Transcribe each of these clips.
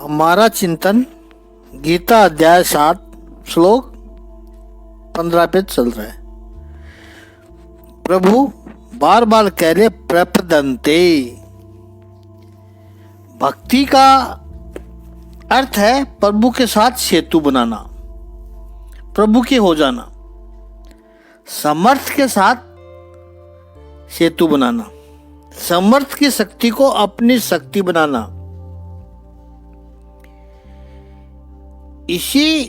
हमारा चिंतन गीता अध्याय 7 श्लोक 15 पे चल रहा है। प्रभु बार बार कह रहे प्रपदन्ते। भक्ति का अर्थ है प्रभु के साथ सेतु बनाना, प्रभु के हो जाना, समर्थ के साथ सेतु बनाना, समर्थ की शक्ति को अपनी शक्ति बनाना। इसी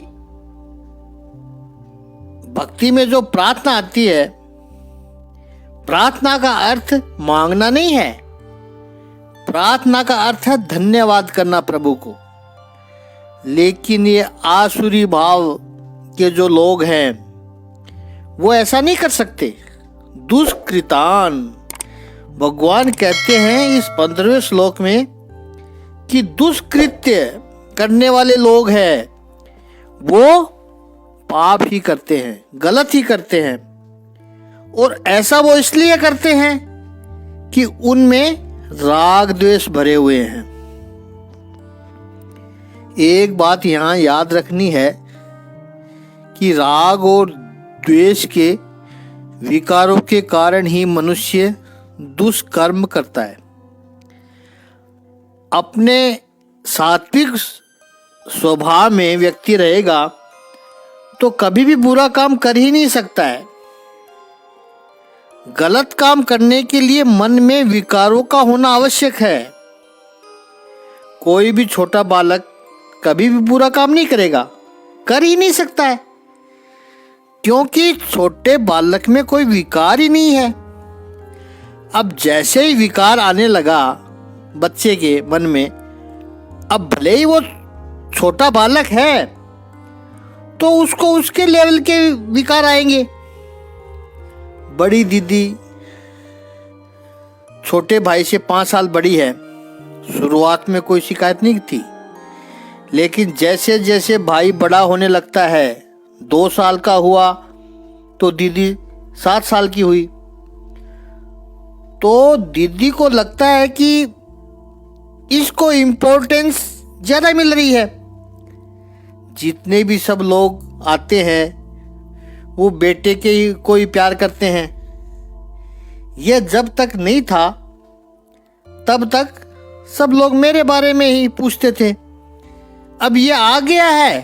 भक्ति में जो प्रार्थना आती है, प्रार्थना का अर्थ मांगना नहीं है, प्रार्थना का अर्थ है धन्यवाद करना प्रभु को। लेकिन ये आसुरी भाव के जो लोग हैं वो ऐसा नहीं कर सकते। दुष्कृतान, भगवान कहते हैं इस 15वें श्लोक में कि दुष्कृत्य करने वाले लोग हैं वो पाप ही करते हैं, गलत ही करते हैं। और ऐसा वो इसलिए करते हैं कि उनमें राग द्वेष भरे हुए हैं। एक बात यहां याद रखनी है कि राग और द्वेष के विकारों के कारण ही मनुष्य दुष्कर्म करता है। अपने सात्विक स्वभाव में व्यक्ति रहेगा तो कभी भी बुरा काम कर ही नहीं सकता है। गलत काम करने के लिए मन में विकारों का होना आवश्यक है। कोई भी छोटा बालक कभी भी बुरा काम नहीं करेगा, कर ही नहीं सकता है, क्योंकि छोटे बालक में कोई विकार ही नहीं है। अब जैसे ही विकार आने लगा बच्चे के मन में, अब भले ही वो छोटा बालक है तो उसको उसके लेवल के विकार आएंगे। बड़ी दीदी छोटे भाई से 5 साल बड़ी है। शुरुआत में कोई शिकायत नहीं थी, लेकिन जैसे जैसे भाई बड़ा होने लगता है, 2 साल का हुआ तो दीदी 7 साल की हुई, तो दीदी को लगता है कि इसको इम्पोर्टेंस ज्यादा मिल रही है। जितने भी सब लोग आते हैं वो बेटे के ही कोई प्यार करते हैं। यह जब तक नहीं था तब तक सब लोग मेरे बारे में ही पूछते थे। अब ये आ गया है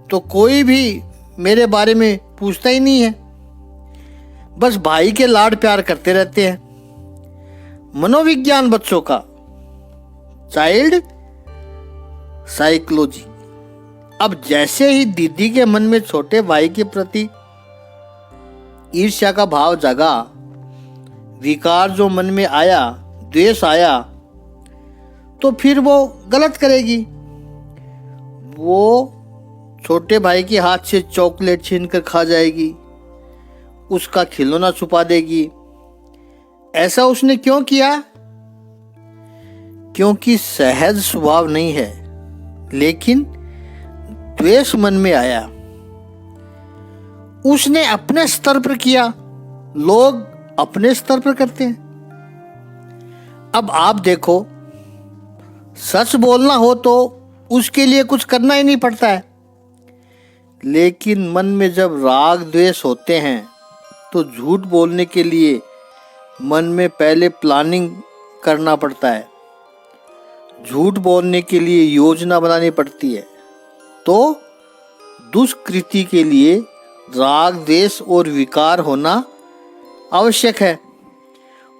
तो कोई भी मेरे बारे में पूछता ही नहीं है, बस भाई के लाड प्यार करते रहते हैं। मनोविज्ञान बच्चों का, चाइल्ड साइकोलॉजी। अब जैसे ही दीदी के मन में छोटे भाई के प्रति ईर्ष्या का भाव जगा, विकार जो मन में आया, द्वेष आया, तो फिर वो गलत करेगी। वो छोटे भाई के हाथ से चॉकलेट छीन कर खा जाएगी, उसका खिलौना छुपा देगी। ऐसा उसने क्यों किया? क्योंकि सहज स्वभाव नहीं है, लेकिन द्वेष मन में आया। उसने अपने स्तर पर किया, लोग अपने स्तर पर करते हैं। अब आप देखो, सच बोलना हो तो उसके लिए कुछ करना ही नहीं पड़ता है, लेकिन मन में जब राग द्वेष होते हैं तो झूठ बोलने के लिए मन में पहले प्लानिंग करना पड़ता है। झूठ बोलने के लिए योजना बनानी पड़ती है। तो दुष्कृति के लिए राग द्वेष और विकार होना आवश्यक है।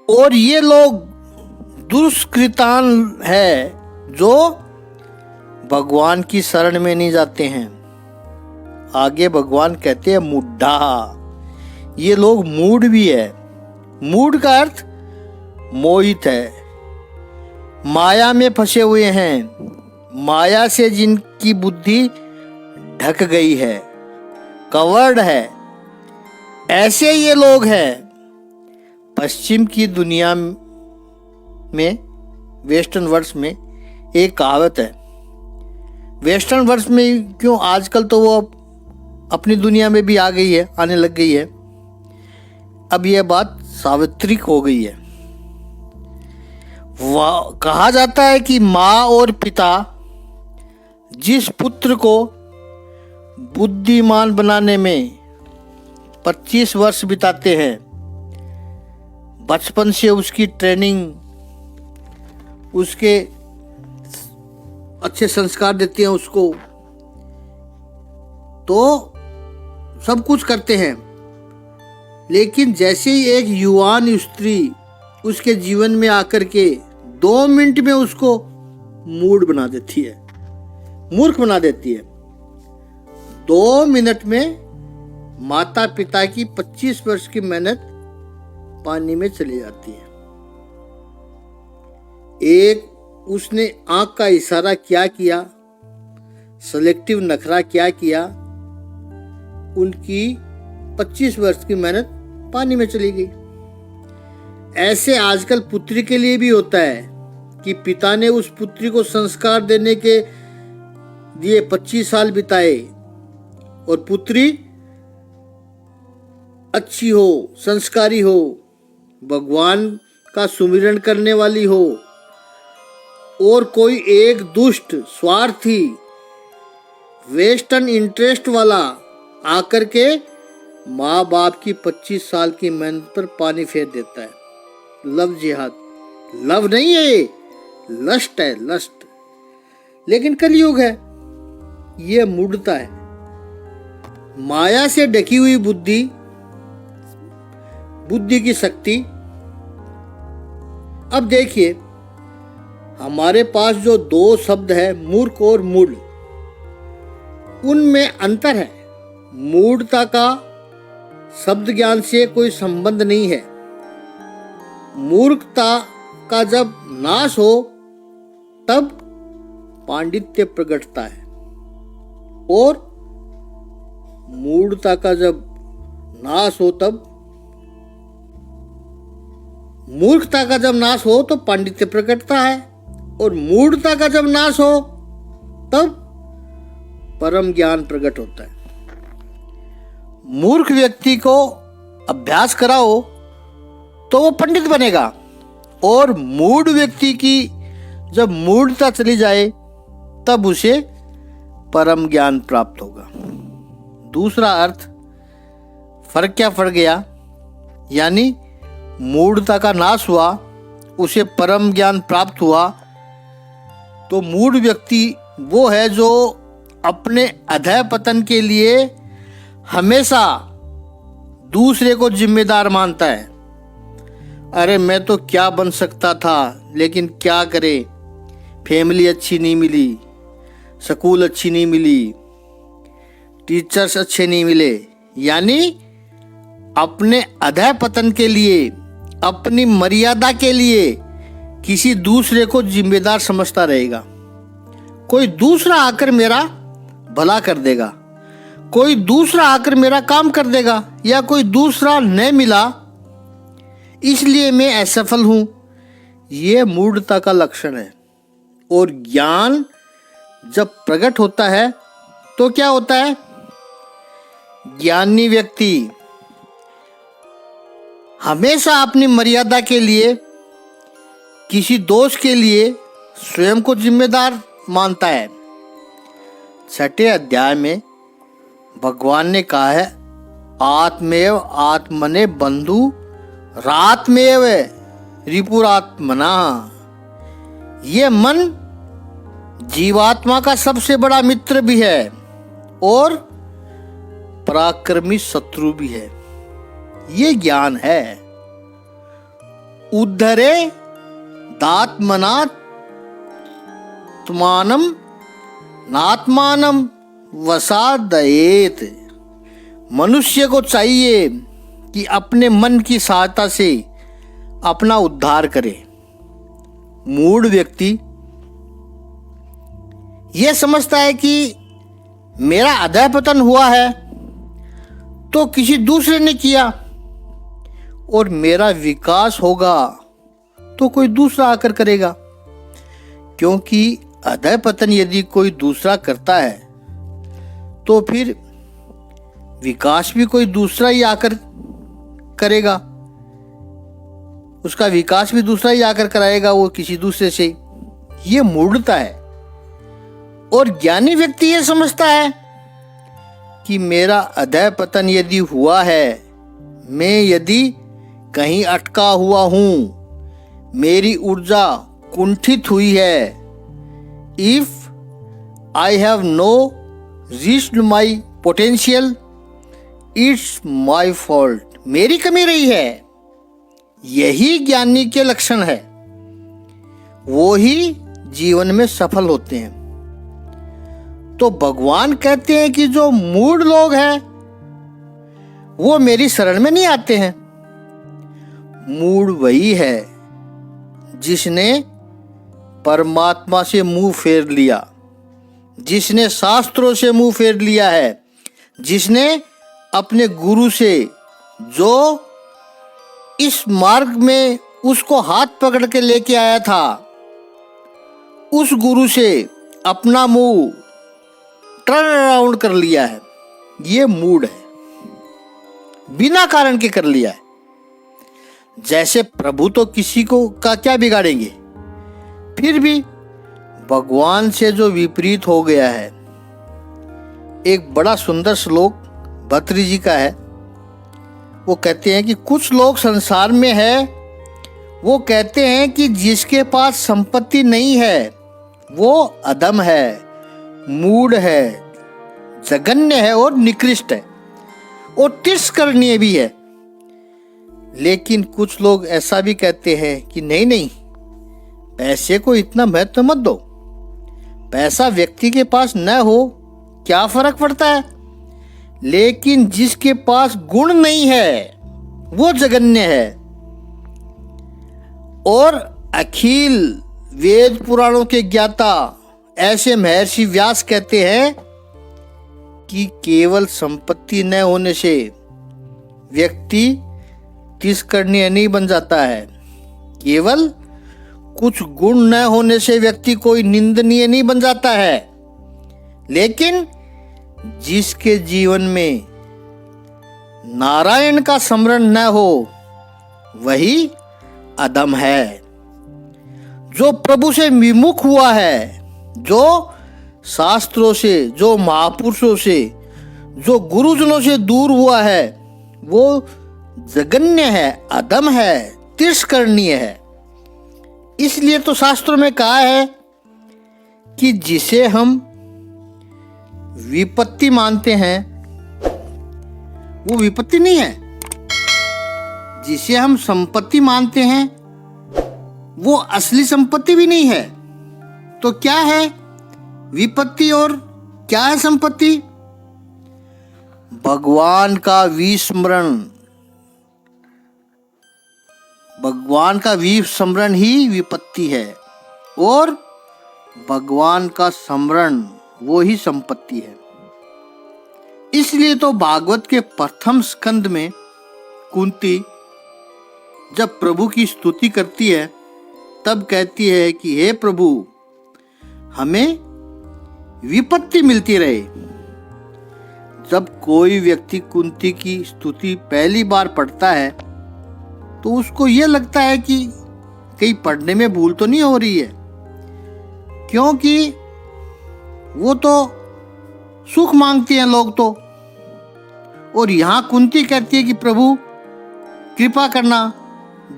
और ये लोग दुष्कृतान है जो भगवान की शरण में नहीं जाते हैं। आगे भगवान कहते हैं मूढ़ा। ये लोग मूढ़ भी है। मूढ़ का अर्थ मोहित है, माया में फंसे हुए हैं। माया से जिनकी बुद्धि ढक गई है, कवर्ड है, ऐसे ये लोग हैं। पश्चिम की दुनिया में, वेस्टर्न वर्ल्ड में एक कहावत है। वेस्टर्न वर्ल्ड में क्यों, आजकल तो वो अपनी दुनिया में भी आ गई है, आने लग गई है। अब यह बात सार्वत्रिक हो गई है। कहा जाता है कि माँ और पिता जिस पुत्र को बुद्धिमान बनाने में 25 वर्ष बिताते हैं, बचपन से उसकी ट्रेनिंग, उसके अच्छे संस्कार देते हैं उसको, तो सब कुछ करते हैं, लेकिन जैसे ही एक युवान स्त्री उसके जीवन में आकर के 2 मिनट में उसको मूड बना देती है, मूर्ख बना देती है, 2 मिनट में माता पिता की 25 वर्ष की मेहनत पानी में चली जाती है। एक उसने आंख का इशारा क्या किया, सेलेक्टिव नखरा क्या किया, उनकी 25 वर्ष की मेहनत पानी में चली गई। ऐसे आजकल पुत्री के लिए भी होता है कि पिता ने उस पुत्री को संस्कार देने के लिए 25 साल बिताए और पुत्री अच्छी हो, संस्कारी हो, भगवान का सुमिरन करने वाली हो, और कोई एक दुष्ट, स्वार्थी, वेस्टर्न इंटरेस्ट वाला आकर के माँ बाप की 25 साल की मेहनत पर पानी फेर देता है। लव जिहाद, लव नहीं है ये, लस्ट है, लस्ट। लेकिन कलयुग है, ये मूढ़ता है, माया से ढकी हुई बुद्धि, बुद्धि की शक्ति। अब देखिए, हमारे पास जो 2 शब्द है, मूर्ख और मूढ़, उनमें अंतर है। मूढ़ता का शब्द ज्ञान से कोई संबंध नहीं है। मूर्खता का जब नाश हो तब पांडित्य प्रकटता है, और मूढ़ता का जब नाश हो तब, मूर्खता का जब नाश हो तो पांडित्य प्रकटता है, और मूढ़ता का जब नाश हो तब परम ज्ञान प्रकट होता है। मूर्ख व्यक्ति को अभ्यास कराओ तो वो पंडित बनेगा, और मूढ़ व्यक्ति की जब मूढ़ता चली जाए तब उसे परम ज्ञान प्राप्त होगा। दूसरा अर्थ, फर्क क्या पड़ गया? यानी मूढ़ता का नाश हुआ, उसे परम ज्ञान प्राप्त हुआ। तो मूढ़ व्यक्ति वो है जो अपने अधः पतन के लिए हमेशा दूसरे को जिम्मेदार मानता है। अरे मैं तो क्या बन सकता था, लेकिन क्या करे, फैमिली अच्छी नहीं मिली, स्कूल अच्छी नहीं मिली, टीचर्स अच्छे नहीं मिले। यानी अपने अधः पतन के लिए, अपनी मर्यादा के लिए किसी दूसरे को जिम्मेदार समझता रहेगा। कोई दूसरा आकर मेरा भला कर देगा, कोई दूसरा आकर मेरा काम कर देगा, या कोई दूसरा नहीं मिला इसलिए मैं असफल हूं। यह मूढ़ता का लक्षण है। और ज्ञान जब प्रकट होता है तो क्या होता है? ज्ञानी व्यक्ति हमेशा अपनी मर्यादा के लिए, किसी दोष के लिए स्वयं को जिम्मेदार मानता है। 6वें अध्याय में भगवान ने कहा है, आत्मेव आत्मने बंधु रात्मेव रिपुरात्मना। ये मन जीवात्मा का सबसे बड़ा मित्र भी है और पराक्रमी शत्रु भी है। ये ज्ञान है। उद्धरे दात्मनात्मानम नात्मानम वसादयेत। मनुष्य को चाहिए कि अपने मन की सहायता से अपना उद्धार करे। मूढ़ व्यक्ति यह समझता है कि मेरा अधःपतन हुआ है तो किसी दूसरे ने किया, और मेरा विकास होगा तो कोई दूसरा आकर करेगा। क्योंकि अधःपतन यदि कोई दूसरा करता है तो फिर विकास भी कोई दूसरा ही आकर करेगा, उसका विकास भी दूसरा ही आकर कराएगा, वो किसी दूसरे से। ये मूढ़ता है। और ज्ञानी व्यक्ति ये समझता है कि मेरा अधः पतन यदि हुआ है, मैं यदि कहीं अटका हुआ हूं, मेरी ऊर्जा कुंठित हुई है, if I have no reached my potential, it's my fault, मेरी कमी रही है। यही ज्ञानी के लक्षण है, वो ही जीवन में सफल होते हैं। तो भगवान कहते हैं कि जो मूढ़ लोग हैं वो मेरी शरण में नहीं आते हैं। मूढ़ वही है जिसने परमात्मा से मुंह फेर लिया, जिसने शास्त्रों से मुंह फेर लिया है, जिसने अपने गुरु से, जो इस मार्ग में उसको हाथ पकड़ के लेके आया था, उस गुरु से अपना मुंह टर्न अराउंड कर लिया है। ये मूड है, बिना कारण के कर लिया है। जैसे प्रभु तो किसी को का क्या बिगाड़ेंगे, फिर भी भगवान से जो विपरीत हो गया है। एक बड़ा सुंदर श्लोक भर्तृहरि जी का है। वो कहते हैं कि कुछ लोग संसार में है, वो कहते हैं कि जिसके पास संपत्ति नहीं है वो अधम है, मूढ़ है, जघन्य है और निकृष्ट है और तिरस्करणीय भी है। लेकिन कुछ लोग ऐसा भी कहते हैं कि नहीं नहीं, पैसे को इतना महत्व मत दो, पैसा व्यक्ति के पास न हो क्या फर्क पड़ता है, लेकिन जिसके पास गुण नहीं है वो जघन्य है। और अखिल वेद पुराणों के ज्ञाता ऐसे महर्षि व्यास कहते हैं कि केवल संपत्ति न होने से व्यक्ति तिरस्करणीय नहीं बन जाता है, केवल कुछ गुण न होने से व्यक्ति कोई निंदनीय नहीं बन जाता है, लेकिन जिसके जीवन में नारायण का स्मरण न हो वही अधम है। जो प्रभु से विमुख हुआ है, जो शास्त्रों से, जो महापुरुषों से, जो गुरुजनों से दूर हुआ है, वो जघन्य है, अधम है, तिरस्करणीय है। इसलिए तो शास्त्रों में कहा है कि जिसे हम विपत्ति मानते हैं वो विपत्ति नहीं है, जिसे हम संपत्ति मानते हैं वो असली संपत्ति भी नहीं है। तो क्या है विपत्ति और क्या है संपत्ति? भगवान का विस्मरण, भगवान का विस्मरण ही विपत्ति है और भगवान का स्मरण वो ही संपत्ति है। इसलिए तो भागवत के प्रथम स्कंद में कुंती जब प्रभु की स्तुति करती है तब कहती है कि हे प्रभु, हमें विपत्ति मिलती रहे। जब कोई व्यक्ति कुंती की स्तुति पहली बार पढ़ता है तो उसको यह लगता है कि कहीं पढ़ने में भूल तो नहीं हो रही है, क्योंकि वो तो सुख मांगते हैं लोग तो। और यहाँ कुंती कहती है कि प्रभु कृपा करना,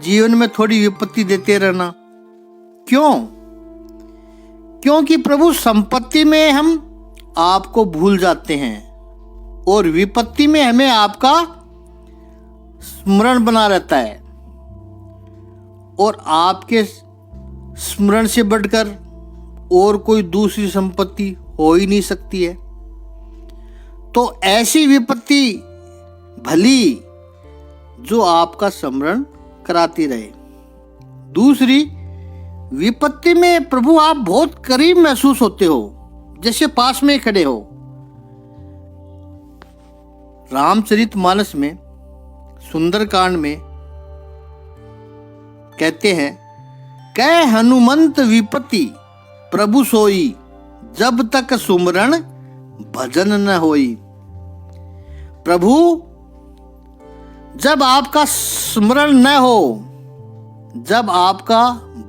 जीवन में थोड़ी विपत्ति देते रहना। क्यों? क्योंकि प्रभु संपत्ति में हम आपको भूल जाते हैं और विपत्ति में हमें आपका स्मरण बना रहता है, और आपके स्मरण से बढ़कर और कोई दूसरी संपत्ति हो ही नहीं सकती है। तो ऐसी विपत्ति भली जो आपका स्मरण कराती रहे। दूसरी विपत्ति में प्रभु आप बहुत करीब महसूस होते हो, जैसे पास में खड़े हो। रामचरितमानस में सुंदरकांड में कहते हैं, कै हनुमंत विपत्ति प्रभु सोई, जब तक सुमरण भजन न होई। प्रभु जब आपका स्मरण न हो, जब आपका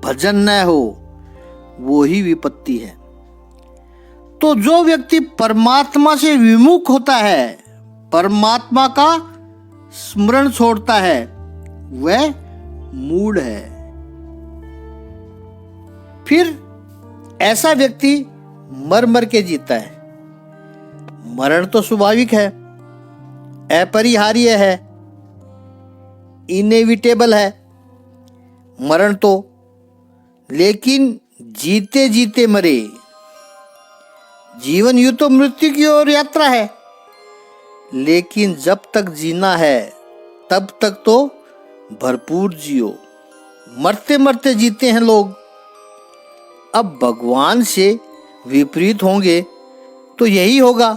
भजन न हो, वो ही विपत्ति है। तो जो व्यक्ति परमात्मा से विमुख होता है, परमात्मा का स्मरण छोड़ता है, वह मूढ़ है। फिर ऐसा व्यक्ति मर मर के जीता है। मरण तो स्वाभाविक है, अपरिहार्य है, इनएविटेबल है मरण तो, लेकिन जीते जीते मरे। जीवन यूं तो मृत्यु की ओर यात्रा है, लेकिन जब तक जीना है तब तक तो भरपूर जियो। मरते मरते जीते हैं लोग। अब भगवान से विपरीत होंगे तो यही होगा,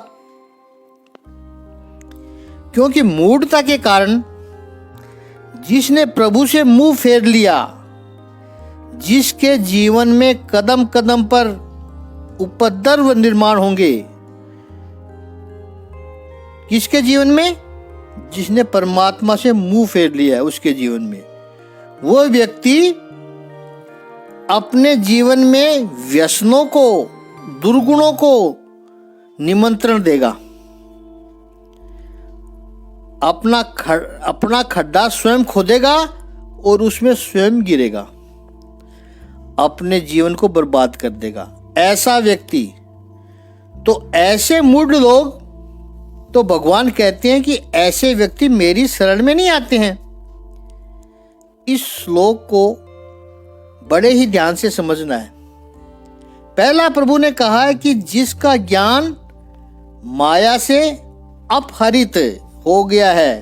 क्योंकि मूढ़ता के कारण जिसने प्रभु से मुंह फेर लिया, जिसके जीवन में कदम कदम पर उपद्रव निर्माण होंगे, किसके जीवन में? जिसने परमात्मा से मुंह फेर लिया है, उसके जीवन में वो व्यक्ति अपने जीवन में व्यसनों को, दुर्गुणों को निमंत्रण देगा। अपना खड्डा स्वयं खोदेगा और उसमें स्वयं गिरेगा, अपने जीवन को बर्बाद कर देगा ऐसा व्यक्ति। तो ऐसे मूढ़ लोग, तो भगवान कहते हैं कि ऐसे व्यक्ति मेरी शरण में नहीं आते हैं। इस श्लोक को बड़े ही ध्यान से समझना है। पहला प्रभु ने कहा है कि जिसका ज्ञान माया से अपहरित हो गया है,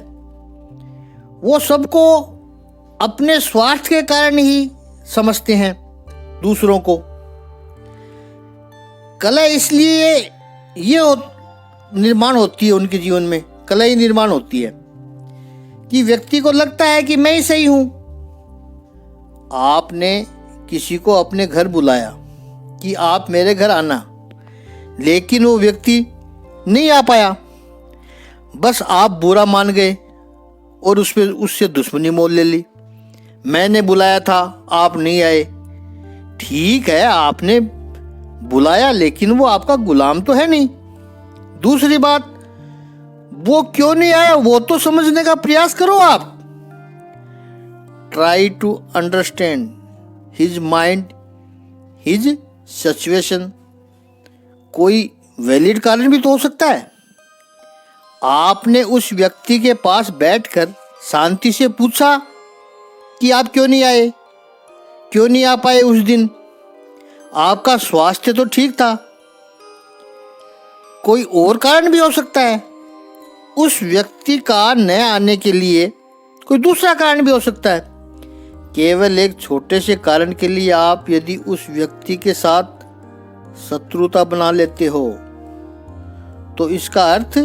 वो सबको अपने स्वार्थ के कारण ही समझते हैं, दूसरों को। कला इसलिए ये निर्माण होती है उनके जीवन में, कला ही निर्माण होती है कि व्यक्ति को लगता है कि मैं ही सही हूं। आपने किसी को अपने घर बुलाया कि आप मेरे घर आना, लेकिन वो व्यक्ति नहीं आ पाया, बस आप बुरा मान गए और उससे दुश्मनी मोल ले ली। मैंने बुलाया था, आप नहीं आए। ठीक है, आपने बुलाया, लेकिन वो आपका गुलाम तो है नहीं। दूसरी बात, वो क्यों नहीं आया वो तो समझने का प्रयास करो आप। Try to understand his mind, his situation. कोई वैलिड कारण भी तो हो सकता है। आपने उस व्यक्ति के पास बैठकर शांति से पूछा कि आप क्यों नहीं आए, क्यों नहीं आ पाए उस दिन? आपका स्वास्थ्य तो ठीक था। कोई और कारण भी हो सकता है। उस व्यक्ति का न आने के लिए कोई दूसरा कारण भी हो सकता है। केवल एक छोटे से कारण के लिए आप यदि उस व्यक्ति के साथ शत्रुता बना लेते हो, तो इसका अर्थ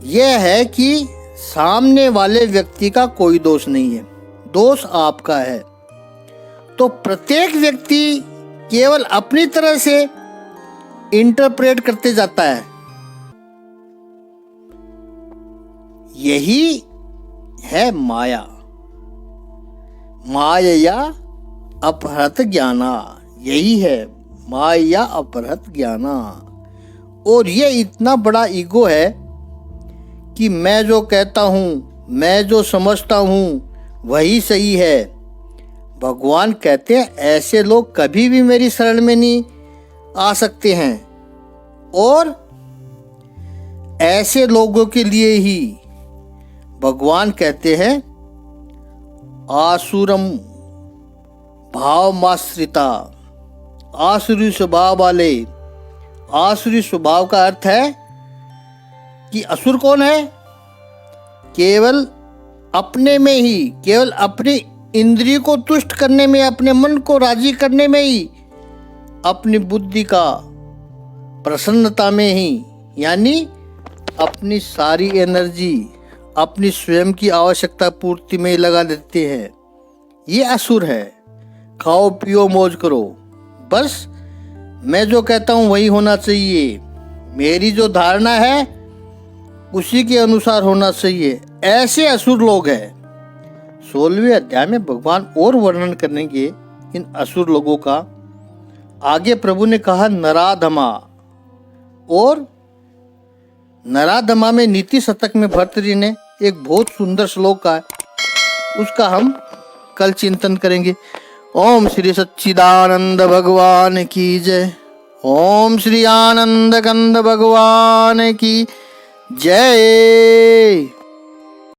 यह है कि सामने वाले व्यक्ति का कोई दोष नहीं है, दोष आपका है। तो प्रत्येक व्यक्ति केवल अपनी तरह से इंटरप्रेट करते जाता है। यही है माया। माया अपहृत ज्ञाना, यही है माया अपहृत ज्ञाना। और ये इतना बड़ा ईगो है कि मैं जो कहता हूँ, मैं जो समझता हूँ वही सही है। भगवान कहते हैं ऐसे लोग कभी भी मेरी शरण में नहीं आ सकते हैं, और ऐसे लोगों के लिए ही भगवान कहते हैं आसुरम भावमाश्रिता, आसुरी स्वभाव वाले। आसुरी स्वभाव का अर्थ है कि असुर कौन है? केवल अपने में ही, केवल अपनी इंद्रिय को तुष्ट करने में, अपने मन को राजी करने में ही, अपनी बुद्धि का प्रसन्नता में ही, यानी अपनी सारी एनर्जी अपनी स्वयं की आवश्यकता पूर्ति में ही लगा देते हैं। ये असुर है। खाओ पियो मौज करो, बस मैं जो कहता हूँ वही होना चाहिए, मेरी जो धारणा है उसी के अनुसार होना चाहिए। ऐसे असुर लोग हैं। 16वें अध्याय में भगवान और वर्णन करेंगे इन असुर लोगों का। आगे प्रभु ने कहा नराधमा, और नराधमा में नीति शतक में भर्तृहरि ने एक बहुत सुंदर श्लोक है, उसका हम कल चिंतन करेंगे। ओम श्री सच्चिदानंद भगवान की जय। ओम श्री आनंद कंद भगवान की जय।